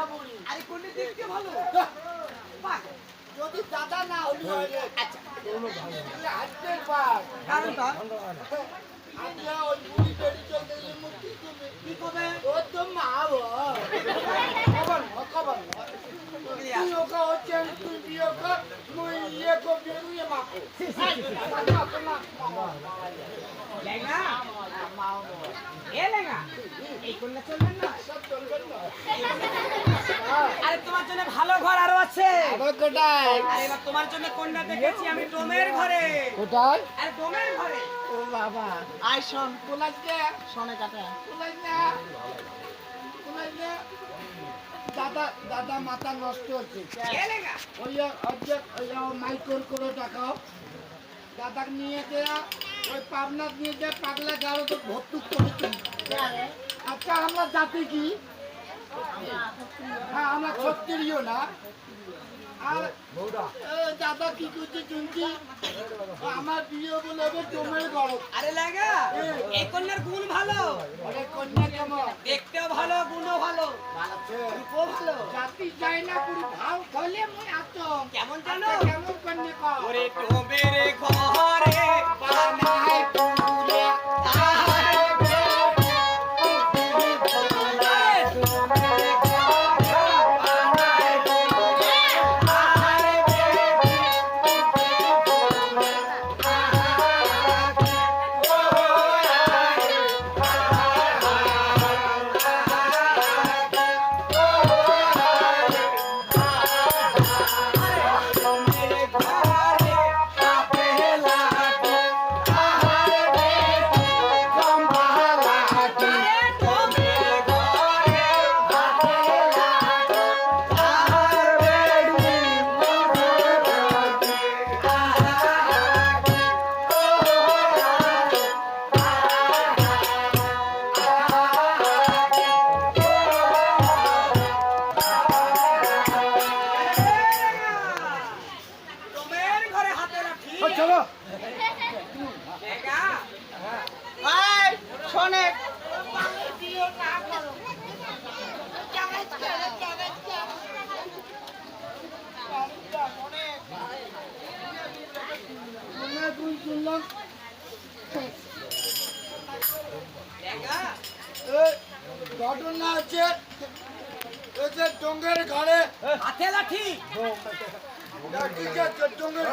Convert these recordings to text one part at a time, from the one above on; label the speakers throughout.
Speaker 1: বুড়ি।
Speaker 2: আরে কোনটা দেখতে ভালো? বাহ,
Speaker 1: যদি দাদা না হলি হয় রে।
Speaker 2: আচ্ছা
Speaker 1: হাতের পার
Speaker 2: কারণটা
Speaker 1: আমরা ওই বুড়ি বেড়ি চলতে গেলে মুক্তি তুমি
Speaker 2: কি কবে?
Speaker 1: ও তো মা খবর তুই ওকে হচ্ছে তুই বিয়ে কর মুই ইয়ে কো বেরুয়ে মাখো
Speaker 2: লেঙ্গা এ লেঙ্গা এই কোনটা চলবেন না?
Speaker 1: সব চলবেন না
Speaker 2: আরে তোমার জন্য ভালো ঘর আরো আছে।
Speaker 1: আবার কোথায়
Speaker 2: আরে এবার তোমার জন্য কোনটা দেখেছি আমি ডোমের ঘরে।
Speaker 1: কোথায়
Speaker 2: আরে ডোমের ঘরে।
Speaker 1: ও বাবা আয় শোন কোলাজ দে শোনে কাটা কোলাজ দে দাদা দাদা মাথা নষ্ট হচ্ছে
Speaker 2: এ লেঙ্গা
Speaker 1: ওই অর্ধেক মাইকোর করে টাকাও দাদাক নিয়ে দেয়া ওই পাবনাথ নিয়ে দেয়া পাগলা গাড়ো তো ভর্তুক করেছি আচ্ছা আমরা জাতি কি হ্যাঁ আমরা ক্ষত্রিয় না আর দাদা কি করছে শুনছি আমার বিয়ে বলে হবে জমের গরম
Speaker 2: আরে লেঙ্গা এই কন্যার গুণ ভালো,
Speaker 1: অনেক কন্যা কেমন
Speaker 2: দেখতেও ভালো, গুণও ভালো, রূপও ভালো।
Speaker 1: জাতি যায় না পুরো ভাও ধলে মই আতম
Speaker 2: কেমন জানো?
Speaker 1: কেমন কন্যা কর
Speaker 2: ওরে ডোমের ঘরে
Speaker 1: বানায় পুরে
Speaker 2: ডোমের ঘরে হাতে রাখি।
Speaker 1: চলো
Speaker 2: লেঙ্গা
Speaker 1: আয় শোনে শুনলাম
Speaker 2: লেঙ্গা
Speaker 1: ঘটনা আছে ওই যে ডোঙ্গের ঘরে
Speaker 2: হাতে লাঠি।
Speaker 1: ঠিক আছে ডোঙ্গের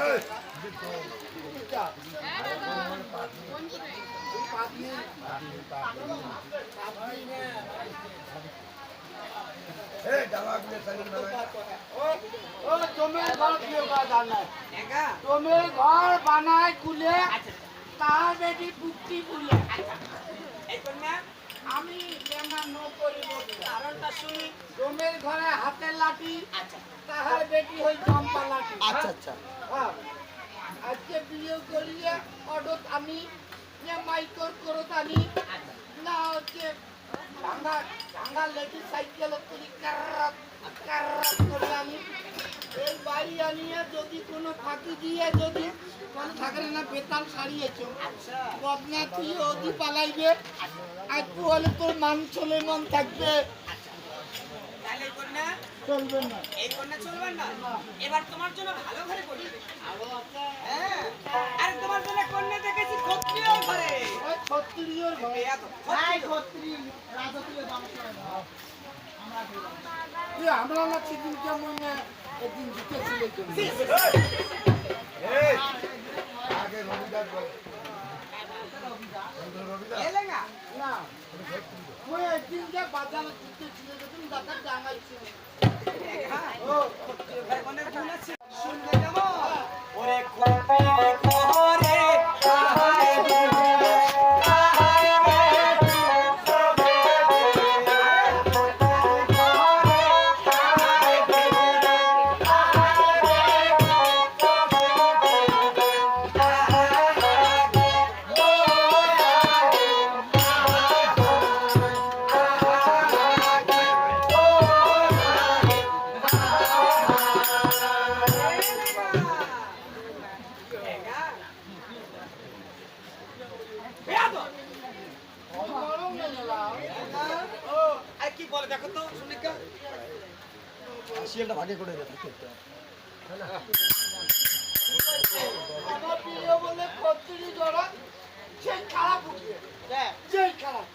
Speaker 2: লেঙ্গা
Speaker 1: ডোমের ঘর বানায় কুলে
Speaker 2: আচ্ছা
Speaker 1: তার বেটি পুক্তি কুলে
Speaker 2: এই কন্যা
Speaker 1: আমি লেঙ্গা ন করি
Speaker 2: কারণটা শুনি।
Speaker 1: ডোমের ঘরে হাতের লাঠি
Speaker 2: আচ্ছা
Speaker 1: তাহার বেটি হই চম্পা লাঠি
Speaker 2: আচ্ছা আচ্ছা
Speaker 1: হ্যাঁ। আজকে বিয়ে করিয়ে অডত আমি যে মাইকর করত আমি না হচ্ছে ভাঙা ভাঙা লেডি সাইকেল করি কারাত কারাত করে আমি এই বাড়ি আনিয়ে যদি কোনো ফাঁকি দিয়ে যদি কোনো থাকে না বেতাল সারিয়েছ
Speaker 2: আচ্ছা
Speaker 1: বদনা তুই অতি পালাইবে আর তুই হলে তোর মান চলে মন থাকবে
Speaker 2: তাহলে এই কন্যা
Speaker 1: চলবে না
Speaker 2: এই কন্যা চলবেন না। এবার তোমার জন্য ভালো ঘরে করবে।
Speaker 1: আরো আছে
Speaker 2: হ্যাঁ আরে তোমার জন্য কন্যা দেখেছি ক্ষত্রিয় ঘরে।
Speaker 1: ওই ক্ষত্রিয়র ঘরে
Speaker 2: ক্ষত্রিয়।
Speaker 1: আমরা না সেদিন কেমন একদিন জিতেছিল
Speaker 2: এ লেঙ্গা
Speaker 1: না ওই একদিন যে বাজারে জিতেছিল যখন দাদা ডাঙাইছিল
Speaker 2: লেঙ্গা
Speaker 1: ও
Speaker 2: ক্ষত্রিয় ঘরে কন্যার গুণ আছে। শুনবে কেমন? ওরে ক্ষত্রিয় ঘরে সাহায় দিবে, সাহায় বেটি সবে দিবে। সাহায় দিবে, সাহায় বেটি সবে দিবে। লেঙ্গা কত সুনিকা
Speaker 3: শিয়ালটা ভাগে করে দে
Speaker 1: আমার প্রিয় বলে কতরি ধরা সেই খারাপ উঠবে সেই খারাপ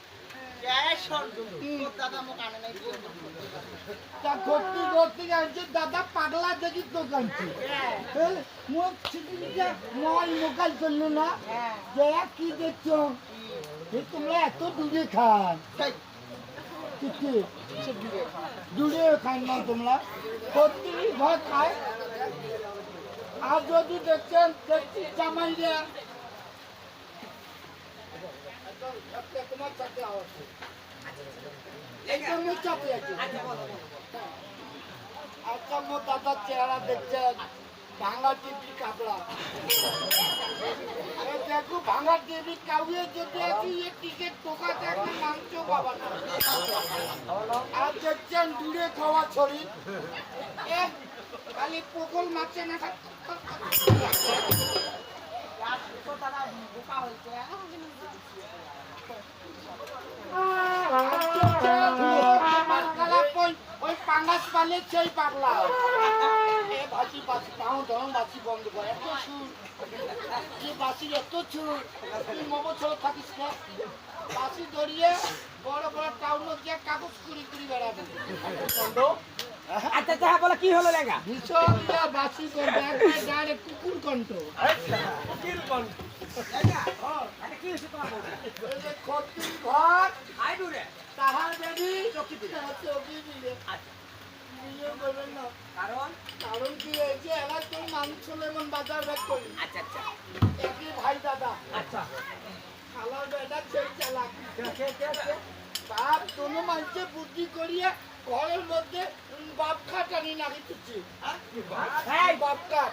Speaker 1: তা করতে করতে আনছে দাদা পাগলা দেখি তো কানছে মুখ ছিটিয়ে মই মোকাল করলো না যে কি দেখছো তোমরা এত দূরে খান দূরে খান না তোমরা প্রত্যেকই ঘর খায় আর যদি দেখছেন দেখছি জামাইরা তোমার চাকরি আওয়াজ একদম চাপে আছে আচ্ছা মোর দাদার চেহারা দেখছেন ভাঙা টিভি কাপড়া দেখো ভাঙা টিভি কাউয়ে যদি আছি এ টিকিট টোকাতে একটা মাংস পাবা না আর দেখছেন দূরে খাওয়া ছড়ি খালি পকল মারছে না ওই পাঙ্গাস পালে সেই পাগলা বাসি বাসি পাও ধরম বাসি বন্ধ করে এত সুর যে বাসির এত সুর তুই মবছর থাকিস না বাসি ধরিয়ে বড় বড় টাউনে গিয়ে কাগজ কুড়ি কুড়ি বেড়াবে
Speaker 2: আচ্ছা তাহা বলে কি হলো লেগা
Speaker 1: ভীষণ বাসি করবে একবার ডাইরেক্ট কুকুর কণ্ঠ
Speaker 2: কি হয়েছে তোমার
Speaker 1: এই যে খদ্দি ঘর
Speaker 2: আই দূরে
Speaker 1: তাহার বেবি চকি দিলে বিয়ে করবেন না
Speaker 2: কারণ
Speaker 1: কারণ কি হয়েছে এবার তোর মাংস লেমন বাজার ব্যাগ করি
Speaker 2: আচ্ছা আচ্ছা
Speaker 1: একই ভাই দাদা
Speaker 2: আচ্ছা
Speaker 1: খালার বেটা সেই চালাক বাপ কোনো মানুষে বুদ্ধি করিয়ে ঘরের মধ্যে বাপ খাটানি নাকি তুচ্ছি হ্যাঁ বাপ কাট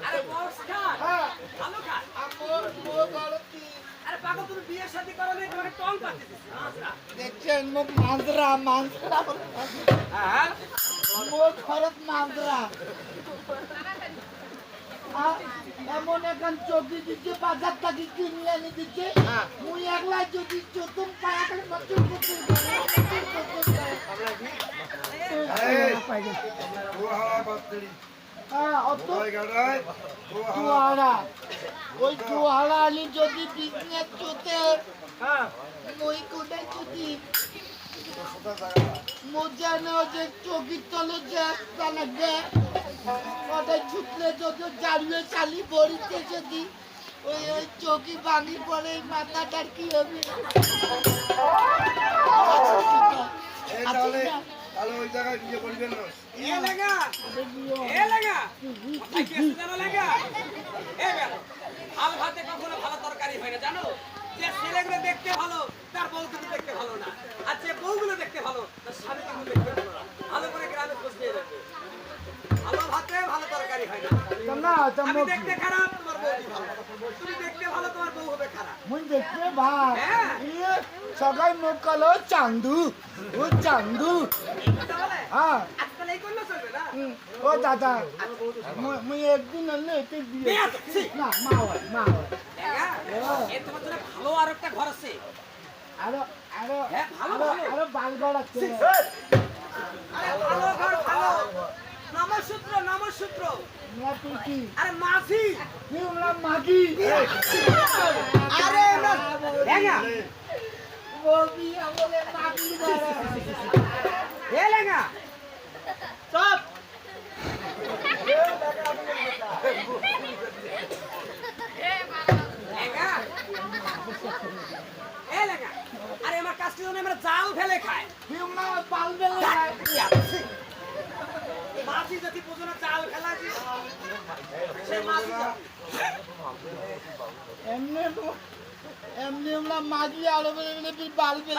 Speaker 2: আরে বস খান
Speaker 1: হ্যাঁ
Speaker 2: ভালো খান
Speaker 1: আমার মোর গলতি
Speaker 2: আরে পাগল তুমি বিয়ে শাদী করো না তোমাকে টল পাচ্ছিস
Speaker 1: দেখছেন মুখ মান্দ্রা
Speaker 2: হ্যাঁ
Speaker 1: মোর খরচ মান্দ্রা এমন এখন চৌকি দিচ্ছে বাজার থাকি কিনে এনে দিচ্ছে মুই একলা যদি চতুম পায়া করে বছর ওই জুহারা আলী যদি বিজনেস চোতে ওই কোটায় যদি মোজানো যে চৌকির তলে যে একটা লাগবে ওটা ছুটলে যদি জারিয়ে চালি বড়িতে যদি ওই ওই চৌকি ভাঙি পড়ে মাথাটার কি হবে
Speaker 3: ওই জায়গায় বিয়ে করবেন না
Speaker 2: এ লাগা কোথায় কি আছে জানো লাগা এ বেটা আল ভাতে কখনো ভালো তরকারি হয় না জানো যে ছেলেগুলো দেখতে ভালো তার বউ কিন্তু দেখতে ভালো না আর যে বউগুলো দেখতে ভালো তার স্বামী কিন্তু দেখতে ভালো না ভালো করে গ্রামে খোঁজ নিয়ে রাখবে ভালো ভাতে ভালো তরকারি হয় না আমি দেখতে খারাপ তোমার বউ ভালো তুমি দেখতে ভালো তোমার বউ হবে খারাপ
Speaker 1: মুই দেখতে ভাই সবাই মুখ কালো চান্দু ও চান্দু
Speaker 2: কথা বলে
Speaker 1: হ্যাঁ
Speaker 2: আজকাল এই করলে চলবে না
Speaker 1: ও দাদা মুই একদিন আনলে এতে দিয়ে
Speaker 2: বিয়া তো, ছি।
Speaker 1: না মা হয়
Speaker 2: এ তোমার জন্য ভালো আর একটা ঘর আছে
Speaker 1: আরো আরো
Speaker 2: হ্যাঁ, ভালো,
Speaker 1: আরো
Speaker 2: ভালো।
Speaker 1: আরো বালগড় আছে
Speaker 2: আরে ভালো ঘর ভালো নমসূত্র
Speaker 1: না তুই কি
Speaker 2: আরে মাঝি
Speaker 1: তুই ওরা মাগি
Speaker 2: আরে না লেগা
Speaker 1: ববি আমলে মাগি বাড়া
Speaker 2: এ লেগা
Speaker 1: সব
Speaker 2: লেগা এ লেগা আরে আমার কাছে জন্য আমরা জাল ফেলে খায়
Speaker 1: তুই ওরা পালবে
Speaker 2: মাঝি যদি বুঝো না জাল ফেলা দি সে মাঝি জাতি।
Speaker 1: এমনি এমনি ওরা মাগি আলো বলে বলে তুই পালবে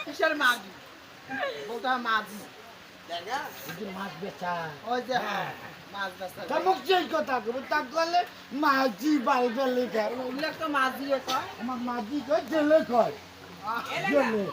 Speaker 4: কিসের মাগি বলতে হয় মাঝি
Speaker 2: লেগা
Speaker 1: মাছ বেচা
Speaker 4: ওই যে মাছ বেচা
Speaker 1: তামুক যেই কথা করবো তা করলে মাঝি পালবে লেখা
Speaker 4: উল্লেখ তো মাঝি কয়
Speaker 1: আমার মাঝি কয় জেলে কয়
Speaker 2: এ লেগা
Speaker 1: জেলে